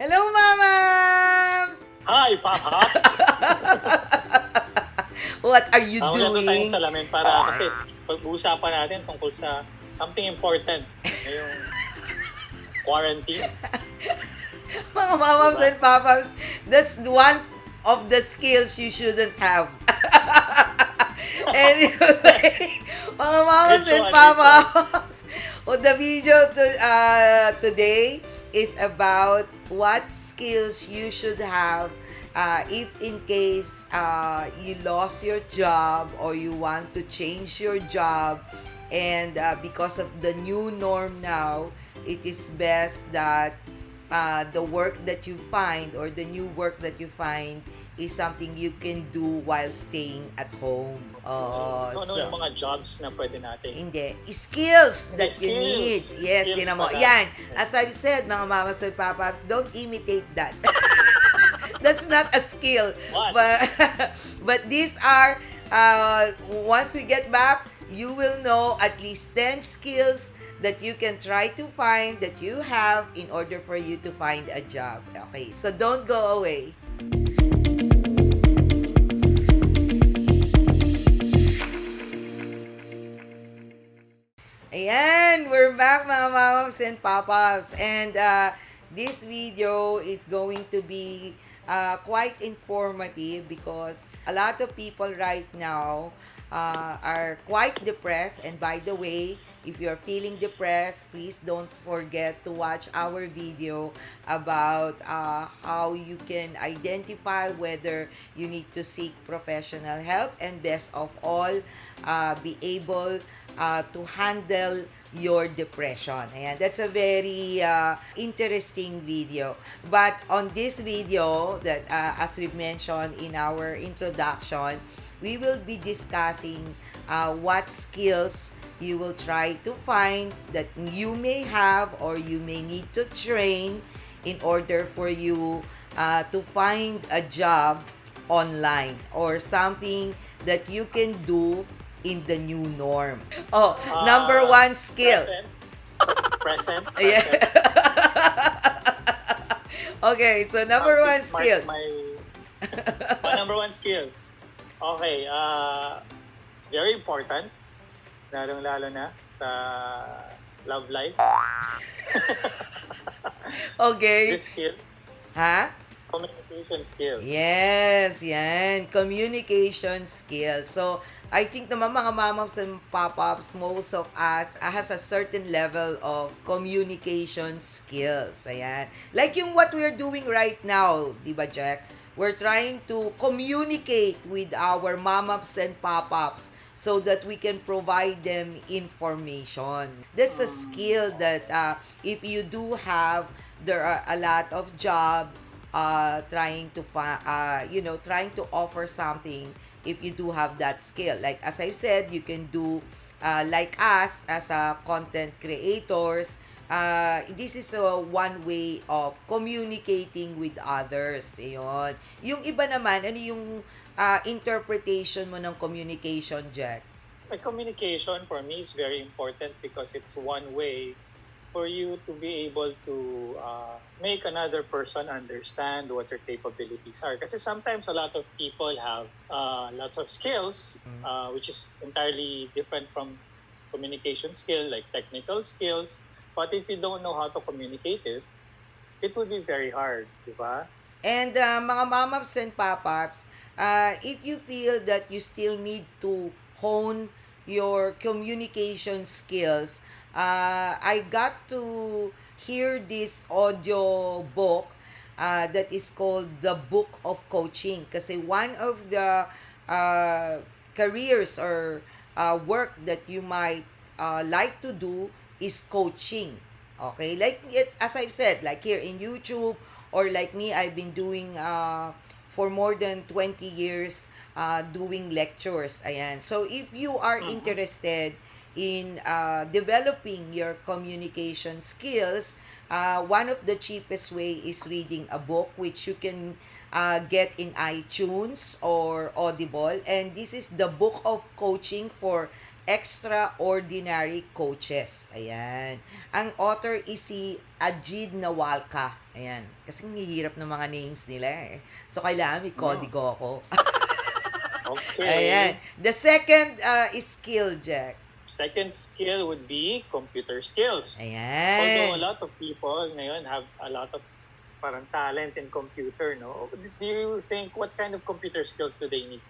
Hello, Mamams! Hi, Pops! What are you Wala na tayong doing? salamin para kasi pag-uusapan natin tungkol sa something important. Ngayong quarantine. Mga Mamams Diba? and Papas, that's one of the skills you shouldn't have. Anyway, mga Mamas Which and one? Papas, the video today is about what skills you should have if in case you lost your job or you want to change your job, and because of the new norm now, it is best that the work that you find or the new work that you find is something you can do while staying at home. So, ano yung mga jobs na pwede natin? Hindi. Skills Hindi, that you need. Yes, Skills tinan mo. pala. Yan. As I've said, mga mamas and papas, don't imitate that. That's not a skill. What? But these are, once we get back, you will know at least 10 skills that you can try to find that you have in order for you to find a job. Okay, so don't go away. Ayan, we're back mga mamas and papas. And this video is going to be quite informative because a lot of people right now are quite depressed. And by the way, if you're feeling depressed, please don't forget to watch our video about how you can identify whether you need to seek professional help, and best of all, be able to handle your depression. Ayan, that's a very interesting video. But on this video, that as we mentioned in our introduction, we will be discussing what skills you will try to find that you may have or you may need to train in order for you to find a job online or something that you can do in the new norm. Oh, number one skill. Present. Yeah. Okay, so number one skill. My number one skill. Okay, it's very important. Lalong-lalo na sa love life. Okay. This skill, Ha? communication skill. Yes, yan. Communication skills. So, I think naman mga mamams and pop-ups, most of us has a certain level of communication skills. Ayan. Like yung what we're doing right now, di ba, Jack? We're trying to communicate with our mamams and pop-ups so that we can provide them information. That's a skill that if you do have, there are a lot of job trying to trying to offer something. If you do have that skill, like as I said, you can do like us as content creators. This is one way of communicating with others. Ayun. Yung iba naman, ano yung interpretation mo ng communication, Jack? My communication for me is very important because it's one way for you to be able to make another person understand what your capabilities are. Kasi sometimes a lot of people have lots of skills, which is entirely different from communication skill, like technical skills. But if you don't know how to communicate it, it would be very hard, di ba? And mga mamaps and papaps, if you feel that you still need to hone your communication skills, I got to hear this audio book that is called The Book of Coaching. Kasi one of the careers or work that you might like to do is coaching. Okay? Like as I've said, like here in YouTube, or like me, I've been doing for more than 20 years doing lectures. Ayan. So if you are interested in developing your communication skills, one of the cheapest way is reading a book, which you can get in iTunes or Audible. And this is The Book of Coaching for Extraordinary Coaches. Ayan. Ang author is si Ajid Nawalka. Ayan. Kasi hihirap ng mga names nila eh. So, kailangan may Mm. kodigo ako. Ayan. Okay. The second is skill, Jack. Second skill would be computer skills. Although a Ayan. lot of people ngayon have a lot of parang talent in computer, no? Do you think what kind of computer skills do they need?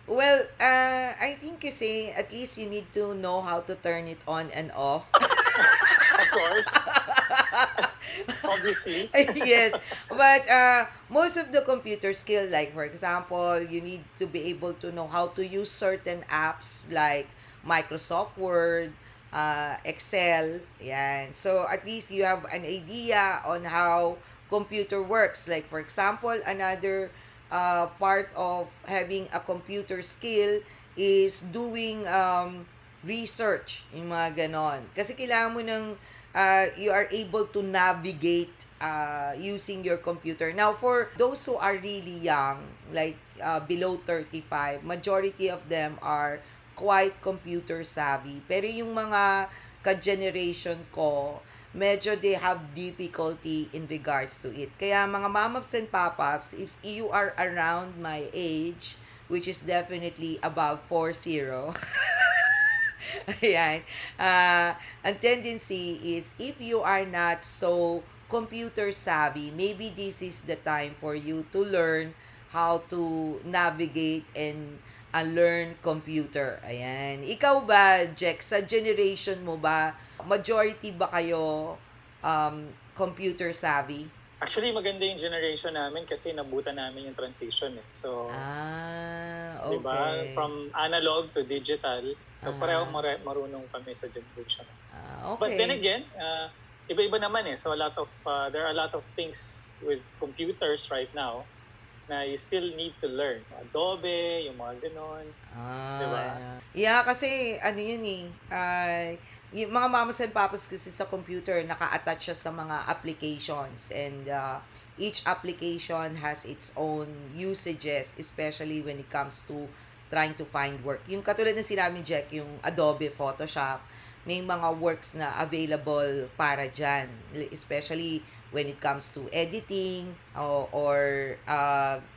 Well, I think kasi at least you need to know how to turn it on and off. Of course, obviously. Yes, but most of the computer skill, like for example, you need to be able to know how to use certain apps like Microsoft Word, Excel, yan. So at least you have an idea on how computer works. Like for example, another part of having a computer skill is doing research, yung mga ganon. Kasi kailangan mo ng you are able to navigate using your computer. Now, for those who are really young, like below 35, majority of them are quite computer savvy. Pero yung mga ka-generation ko, medyo they have difficulty in regards to it. Kaya mga mamaps and papaps, if you are around my age, which is definitely above 40, ayan, ang tendency is if you are not so computer savvy, maybe this is the time for you to learn how to navigate and learn computer. Ayan. Ikaw ba, Jack, sa generation mo ba, majority ba kayo computer savvy? Actually, maganda yung generation namin kasi nabutan namin yung transition eh. So, di ba? Okay. From analog to digital. So, Ah. parehong marunong kami sa generation. Okay. But then again, iba-iba naman eh. So, there are a lot of things with computers right now na you still need to learn. Adobe, yung mga ganon. Diba? Yeah, kasi ano yun eh, yung mga mamas and papas kasi sa computer, naka-attach siya sa mga applications and each application has its own usages, especially when it comes to trying to find work. Yung katulad ng sinabi ni Jack, yung Adobe Photoshop, may mga works na available para dyan, especially when it comes to editing or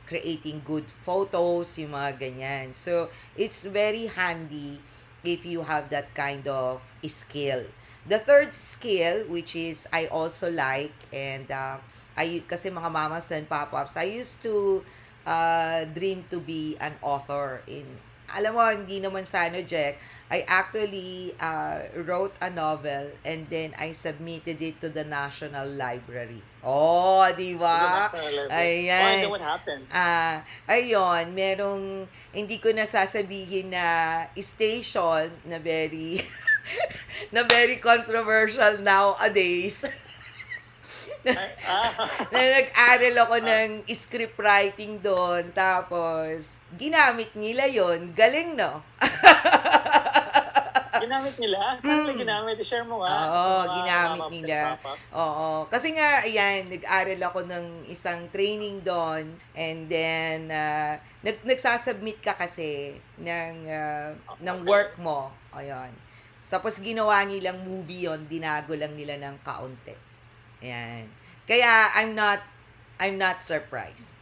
creating good photos, yung mga ganyan. So, it's very handy if you have that kind of skill. The third skill, which is I also like, and kasi mga mamas and papaps, I used to dream to be an author in, alam mo, hindi naman sa ano, Jack, I actually wrote a novel and then I submitted it to the National Library. Oh, di ba? Why? Ayan. Then what happened? Ayun, merong, hindi ko nasasabihin na station na very, na very controversial nowadays. Na nag-aral ako ng script writing doon. Tapos, ginamit nila yon. Galing, no? Ginamit nila? Saan nila ginamit? I-share mo nga. Oo, sa mga ginamit mamaps and nila. papaps. Oo. Kasi nga, ayan, nag-aral ako ng isang training doon. And then, nagsasubmit ka kasi ng work mo. Ayun. Tapos, ginawa nilang movie yon, binago lang nila ng kaunti. Ayan. Kaya, I'm not surprised.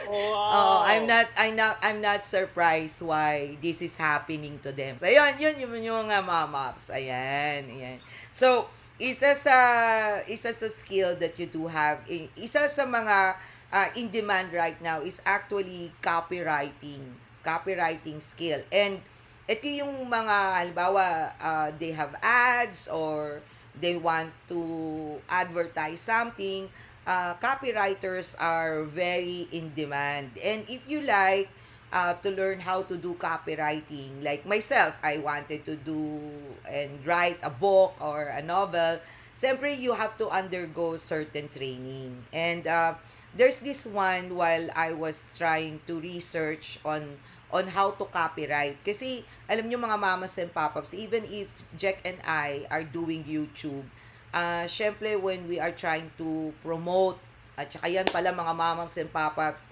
Wow. I'm not surprised why this is happening to them. So, ayun, yun yung mga mamaps. Ayan, ayan. So, isa sa skill that you do have, isa sa mga in demand right now is actually copywriting skill. And ito yung mga, halimbawa, they have ads or they want to advertise something, copywriters are very in demand. And if you like to learn how to do copywriting, like myself, I wanted to do and write a book or a novel, siyempre you have to undergo certain training. And there's this one while I was trying to research on how to copyright. Kasi, alam nyo mga mamas and papaps, even if Jack and I are doing YouTube, syempre when we are trying to promote, at saka yan pala mga mamas and papaps,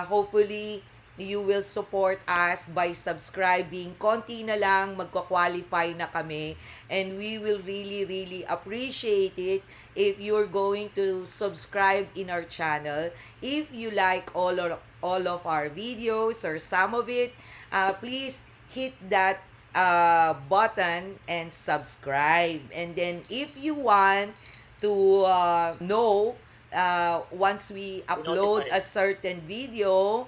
hopefully, you will support us by subscribing. Konti na lang, magka-qualify na kami. And we will really, really appreciate it if you're going to subscribe in our channel. If you like all of our videos or some of it, please hit that button and subscribe. And then if you want to know once we upload Notify. a certain video,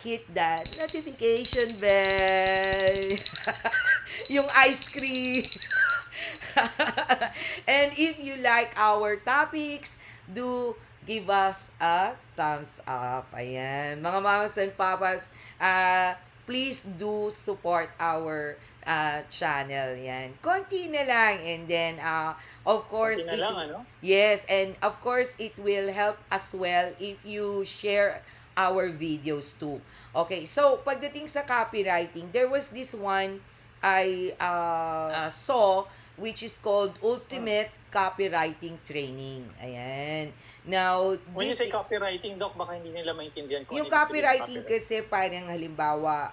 hit that notification bell. Yung ice cream. And if you like our topics, do give us a thumbs up. Ayan. Mga mamas and papas, please do support our channel. Yan. Konti na lang. And then, of course, Konti na lang, ano? yes, and of course, it will help as well if you share our videos too. Okay, so pagdating sa copywriting, there was this one I saw, which is called Ultimate Copywriting Training. Ayan. Now, When you this say copywriting, Doc, baka hindi nila maintindihan kung yung ano ibig sabihin ng copywriting kasi parang halimbawa,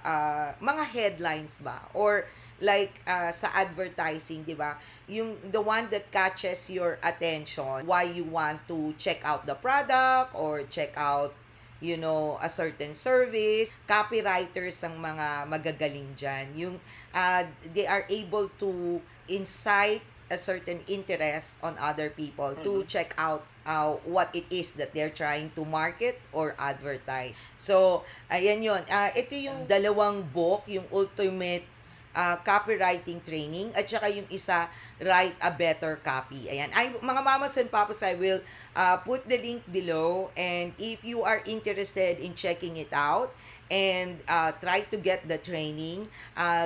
mga headlines ba? Or like sa advertising, di ba? Yung the one that catches your attention, why you want to check out the product or check out, you know, a certain service. Copywriters ang mga magagaling dyan. Yung they are able to incite a certain interest on other people to check out what it is that they're trying to market or advertise. So, ayan yun. Ito yung dalawang book, yung Ultimate Copywriting Training at saka yung isa, Write a Better Copy. Ayan. Mga mamas and papas, I will put the link below, and if you are interested in checking it out and try to get the training,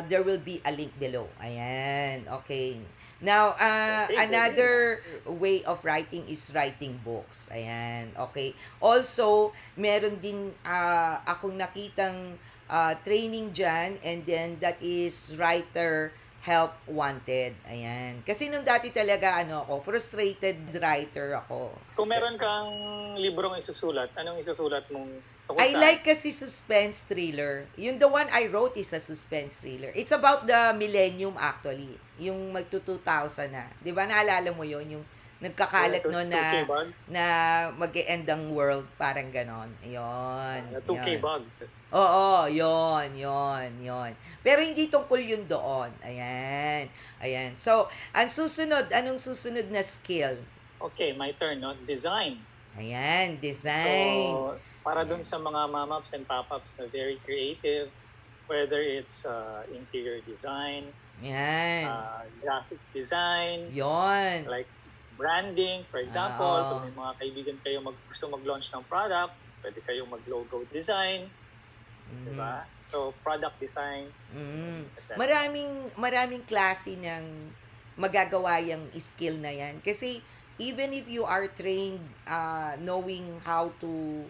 there will be a link below. Ayan. Okay. Now, another way of writing is writing books. Ayan, okay. Also, meron din akong nakitang training dyan, and then that is Writer Help Wanted. Ayan. Kasi nung dati talaga, frustrated writer ako. Kung meron kang librong isusulat, anong isusulat mong tungkol I saan? like kasi suspense thriller. Yung the one I wrote is a suspense thriller. It's about the millennium actually. Yung magto-2000 na. 'Di ba naalala mo yon, yung nagkakalat Yung no 2K bug? na mag-e-end ang world, parang ganon. Ayun. 2K bug. Oo, yon. Pero hindi tungkol yun doon. Ayan. Ayan. So, anong susunod na skill? Okay, my turn, no? Design. Ayan, design. So, para dun sa mga mamaps and pop-ups na very creative, whether it's interior design, Ayan. graphic design, Yon. like branding, for example, Oo. kung may mga kaibigan kayo gusto mag-launch ng product, pwede kayong mag-logo design, di ba? So, product design. etc. Maraming klase ng magagawa yung skill na yan. Kasi even if you are trained knowing how to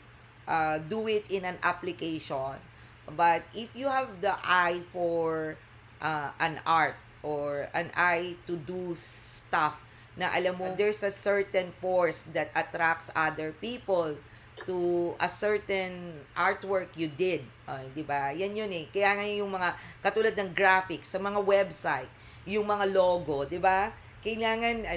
do it in an application, but if you have the eye for an art or an eye to do stuff na alam mo there's a certain force that attracts other people to a certain artwork you did. Di ba? Yan yun eh. Kaya nga yung mga katulad ng graphics sa mga website, yung mga logo, di ba? Kailangan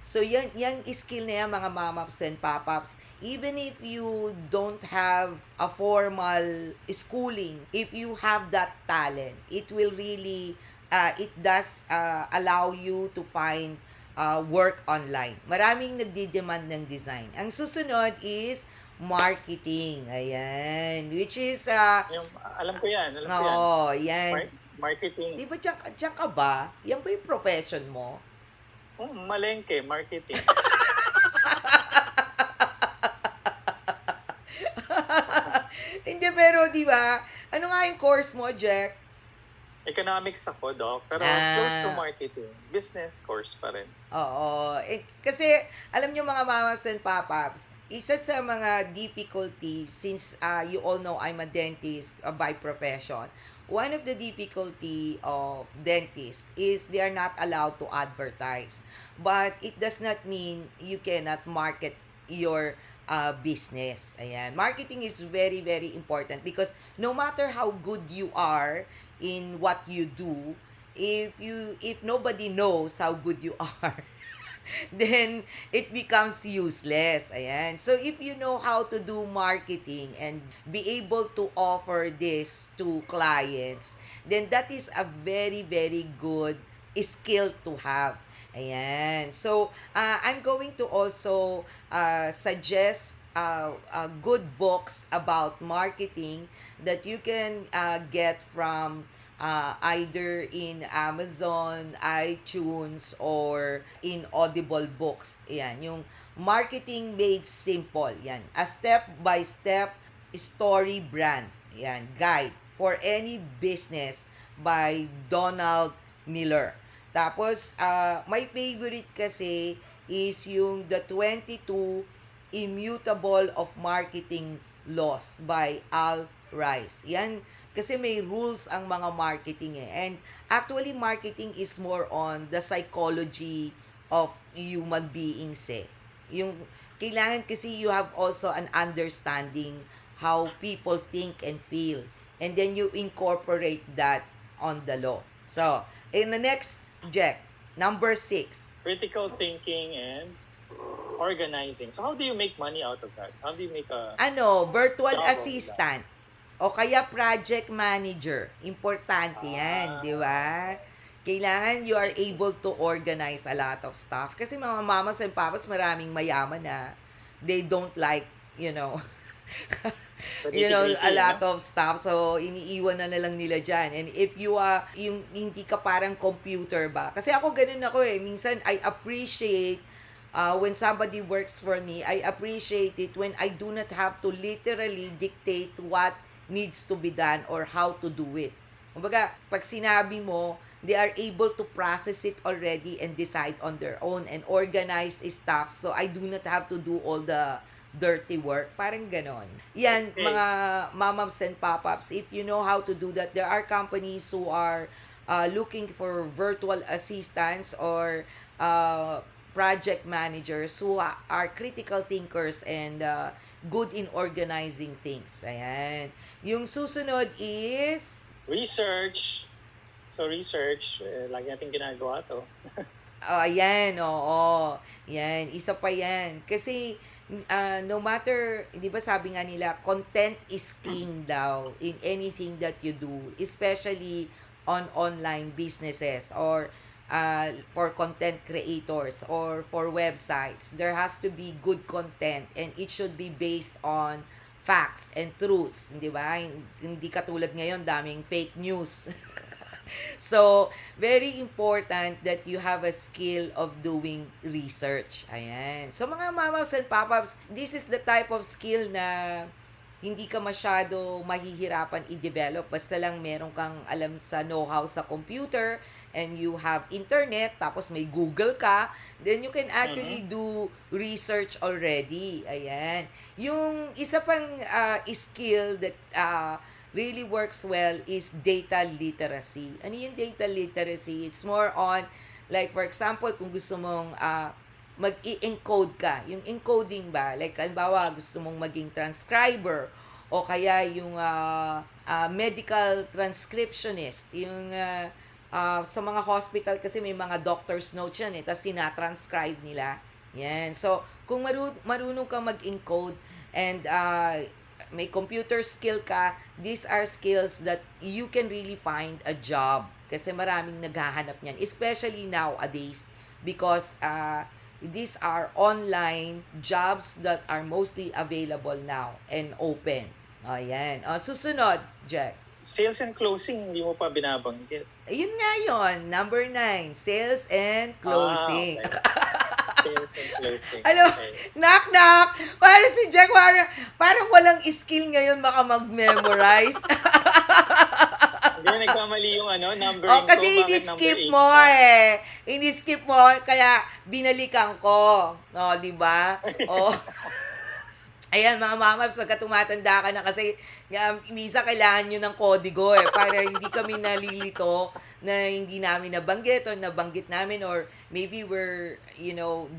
so yan skill na yan, mga mamaps and pop-ups. Even if you don't have a formal schooling, if you have that talent, it will really it does allow you to find work online. Maraming nagdi-demand ng design. Ang susunod is marketing. Ayan. Which is Alam ko yan. oo, yan. Marketing. Di ba diyan ka ba? Yan ba yung profession mo? Malengke, marketing. Hindi, pero di ba? Ano nga yung course mo, Jack? Economics ako, Doc. Pero close to marketing. Business course pa rin. Oo. Kasi, alam nyo mga mamas and pop-ups, isa sa mga difficulty, since you all know I'm a dentist by profession, one of the difficulty of dentists is they are not allowed to advertise. But it does not mean you cannot market your business. Ayan. Marketing is very, very important because no matter how good you are in what you do, if nobody knows how good you are, then it becomes useless. Ayan. So if you know how to do marketing and be able to offer this to clients, then that is a very, very good skill to have. Ayan. So, I'm going to also suggest good books about marketing that you can get from either in Amazon, iTunes, or in Audible books. Yan, yung Marketing Made Simple. Yan, a step-by-step story brand. Yan, guide for any business by Donald Miller. Tapos, my favorite kasi is yung The 22 Immutable of Marketing Laws by Al Rice. Yan, kasi may rules ang mga marketing eh. And actually, marketing is more on the psychology of human beings eh. Yung, kailangan kasi you have also an understanding how people think and feel. And then you incorporate that on the law. So, in the next, Jack, number 6. Critical thinking and organizing. So how do you make money out of that? How do you make a Virtual job out of that? assistant. O kaya project manager. Importante yan, di ba? Kailangan you are able to organize a lot of stuff. Kasi mga mamas and papas, maraming mayaman na they don't like, a lot of stuff. So, iniiwan na lang nila dyan. And if you are, yung hindi ka parang computer ba? Kasi ako ganun ako eh. Minsan, I appreciate when somebody works for me, I appreciate it when I do not have to literally dictate what needs to be done or how to do it. Kumbaga, pag sinabi mo, they are able to process it already and decide on their own and organize stuff. So, I do not have to do all the dirty work. Parang ganon. Yan, Okay. mga mamams and pop-ups, if you know how to do that, there are companies who are looking for virtual assistants or project managers who are critical thinkers and good in organizing things. Ayan. Yung susunod is Research. So research, lagi natin ginagawa to. ayan, oo. Yan, isa pa yan. Kasi, no matter, di ba sabi nga nila, content is king daw in anything that you do, especially on online businesses or for content creators or for websites. There has to be good content and it should be based on facts and truths, di ba? Hindi katulad ngayon, daming fake news. So, very important that you have a skill of doing research. Ayan. So, mga mamas and papaps, this is the type of skill na hindi ka masyado mahihirapan i-develop. Basta lang meron kang alam sa know-how sa computer and you have internet, tapos may Google ka, then you can actually do research already. Ayan. Yung isa pang skill that really works well is data literacy. Ano yung data literacy? It's more on, like for example, kung gusto mong mag-i-encode ka. Yung encoding ba? Like, halimbawa, gusto mong maging transcriber o kaya yung medical transcriptionist. Yung sa mga hospital kasi may mga doctor's notes yan eh. Tapos tinatranscribe nila. Yan. So, kung marunong ka mag-encode and may computer skill ka, these are skills that you can really find a job. Kasi maraming naghahanap niyan. Especially nowadays. Because these are online jobs that are mostly available now and open. Ayan. Susunod, Jack. Sales and closing, hindi mo pa binabanggit. Yun nga yun. Number 9. Sales and closing. Okay. Sales and closing. Alam, Okay. knock. Parang si Jack, parang walang skill ngayon baka mag-memorize. Hindi na nagkamali yung numbering ko. Kasi Bakit ini-skip number 8 mo pa? eh. Ini-skip mo, kaya binalikan ko. O, di ba? O. Ayan, mga mama's pagka tumatanda ka na kasi minsan kailangan nyo ng kodigo para hindi kami nalilito na hindi namin nabanggit or nabanggit namin or maybe we're,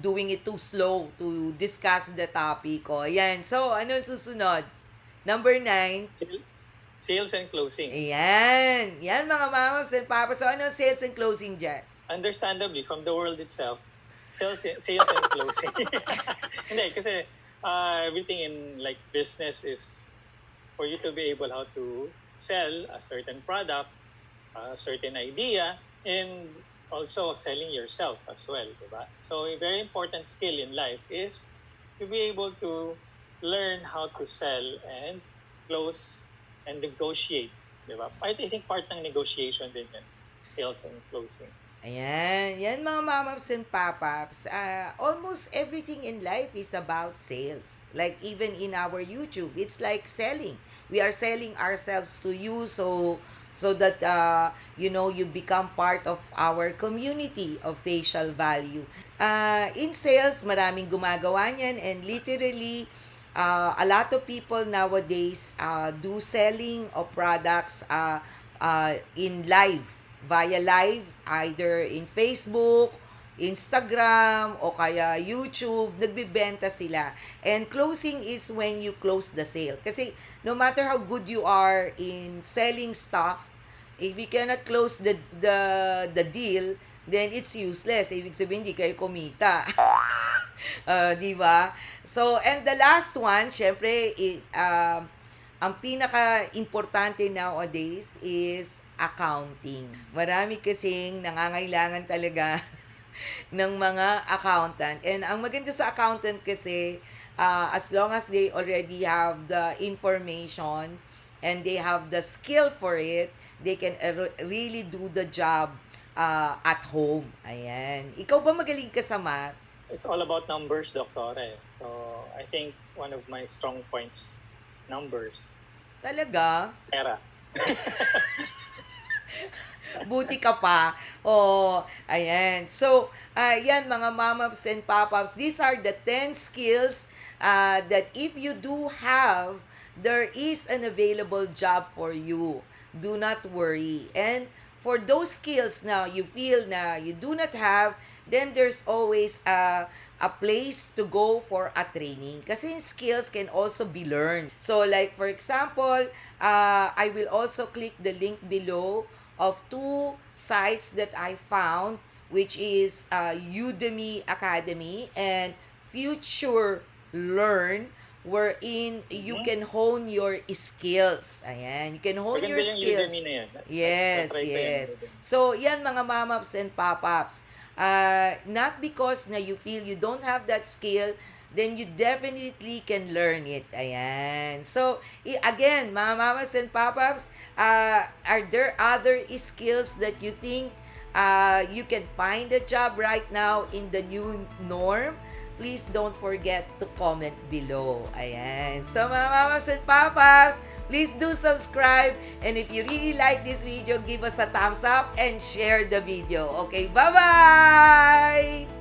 doing it too slow to discuss the topic. O, ayan. So, ano ang susunod? Number 9. Sales and closing. Ayan. Yan, mga mamas and papas. So, ano ang sales and closing dyan? Understandably, from the world itself, sales and closing. Hindi, kasi everything in like business is for you to be able how to sell a certain product, a certain idea, and also selling yourself as well, diba? So a very important skill in life is to be able to learn how to sell and close and negotiate, diba? I think part ng negotiation din yan, sales and closing. Ayan, yan mga mamaps and papaps. Almost everything in life is about sales. Like even in our YouTube, it's like selling. We are selling ourselves to you so that you become part of our community of facial value. In sales, maraming gumagawa niyan and literally a lot of people nowadays do selling of products in live via live, either in Facebook, Instagram, o kaya YouTube, nagbibenta sila. And closing is when you close the sale. Kasi no matter how good you are in selling stuff, if you cannot close the deal, then it's useless. Ibig sabihin, hindi kayo kumita. Di ba? So, and the last one, syempre, ang pinaka-importante nowadays is accounting. Marami kasing nangangailangan talaga ng mga accountant. And ang maganda sa accountant kasi, as long as they already have the information and they have the skill for it, they can really do the job at home. Ayan. Ikaw ba magaling ka sa math? It's all about numbers, Doctor. So, I think one of my strong points, numbers. Talaga? Pera. Buti ka pa. Oh, ayan. So, yan mga mamaps and papaps, these are the 10 skills that if you do have, there is an available job for you. Do not worry. And for those skills now you feel na you do not have, then there's always a place to go for a training. Kasi skills can also be learned. So like for example, I will also click the link below of 2 sites that I found, which is Udemy Academy and Future Learn, wherein you can hone your skills. Ayan, you can hone your Maganda yung skills. Udemy na yan. Yes, Try ko yan, yes. Udemy. So, yan mga mamaps and papaps. Not because na you feel you don't have that skill, then you definitely can learn it. Ayan. So, again, mga mamas and papaps, are there other skills that you think you can find a job right now in the new norm? Please don't forget to comment below. Ayan. So, mga mamas and papas, please do subscribe. And if you really like this video, give us a thumbs up and share the video. Okay, bye-bye!